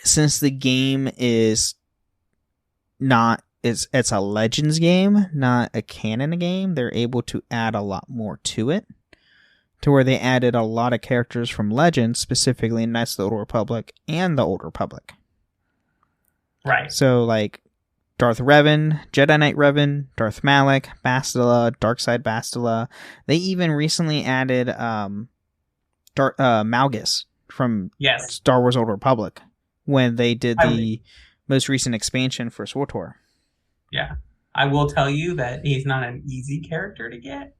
since the game is not... It's a Legends game, not a canon game. They're able to add a lot more to it, to where they added a lot of characters from Legends, specifically Knights of the Old Republic and the Old Republic. Right. So, like, Darth Revan, Jedi Knight Revan, Darth Malak, Bastila, Darkside Bastila. They even recently added Malgus from Star Wars Old Republic when they did the most recent expansion for SWTOR. Yeah. I will tell you that he's not an easy character to get.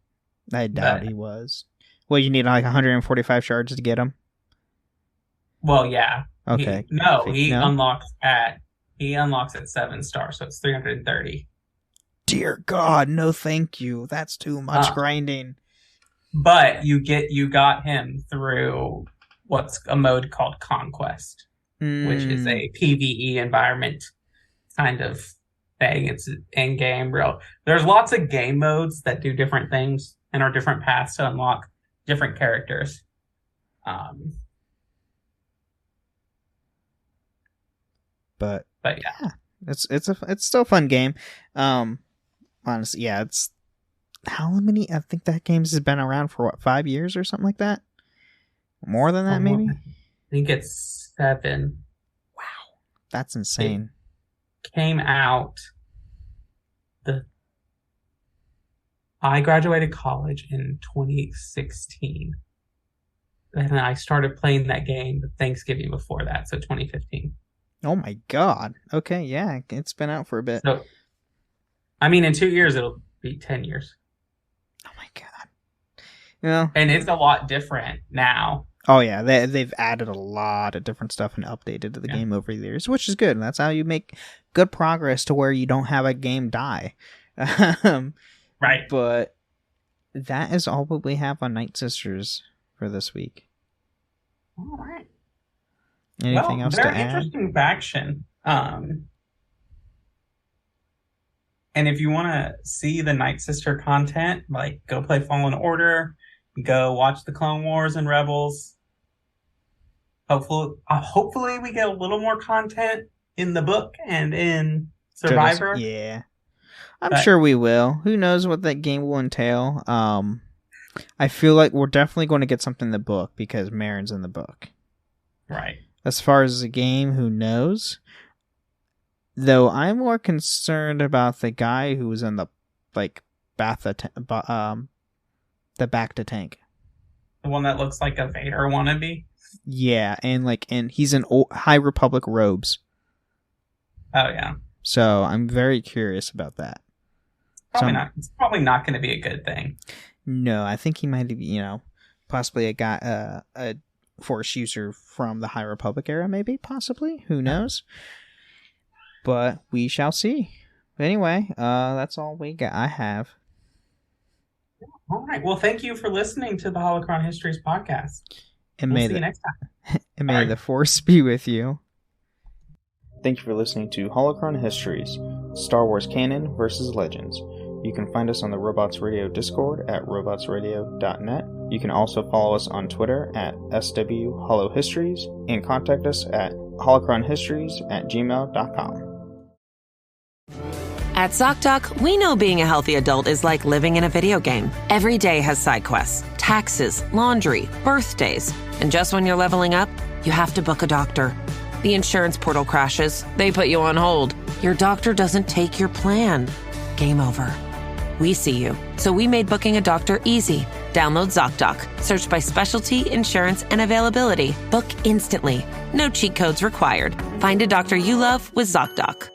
I doubt he was. Well, you need like 145 shards to get him? Well, yeah. Okay. He unlocks at 7 stars, so it's 330. Dear God, no thank you. That's too much grinding. But you got him through what's a mode called Conquest, which is a PvE environment kind of thing. It's in game real. There's lots of game modes that do different things and are different paths to unlock different characters. But yeah, it's still a fun game. Honestly, yeah, it's how many? I think that games has been around for 5 years or something like that. More than that, maybe. I think it's 7. Wow, that's insane. Came out I graduated college in 2016, and I started playing that game the Thanksgiving before that, so 2015. Oh my God. Okay, yeah, it's been out for a bit. So, I mean, in 2 years it'll be 10 years. Oh my God. Yeah. And it's a lot different now. Oh yeah, they've added a lot of different stuff and updated the game over the years, which is good. That's how you make good progress to where you don't have a game die. Right. But that is all what we have on Nightsisters for this week. All right. Anything else to add? Very interesting faction. And if you want to see the Nightsister content, like go play Fallen Order, go watch the Clone Wars and Rebels. Hopefully we get a little more content in the book and in Survivor. Yeah. I'm sure we will. Who knows what that game will entail. I feel like we're definitely going to get something in the book because Marin's in the book. Right. As far as the game, who knows? Though I'm more concerned about the guy who was in the the back to tank. The one that looks like a Vader wannabe? Yeah, and he's in High Republic robes. Oh yeah. So I'm very curious about that. It's probably not going to be a good thing. No, I think he might be, possibly a guy, a Force user from the High Republic era, maybe, possibly. Who knows? But we shall see. Anyway, that's all I have. All right. Well, thank you for listening to the Holocron Histories podcast. And We'll may see you next time. and may the Force be with you. Thank you for listening to Holocron Histories, Star Wars Canon versus Legends. You can find us on the Robots Radio Discord at robotsradio.net. You can also follow us on Twitter at SWHoloHistories and contact us at holocronhistories@gmail.com. At ZocDoc, we know being a healthy adult is like living in a video game. Every day has side quests, taxes, laundry, birthdays. And just when you're leveling up, you have to book a doctor. The insurance portal crashes. They put you on hold. Your doctor doesn't take your plan. Game over. We see you. So we made booking a doctor easy. Download ZocDoc. Search by specialty, insurance, and availability. Book instantly. No cheat codes required. Find a doctor you love with ZocDoc.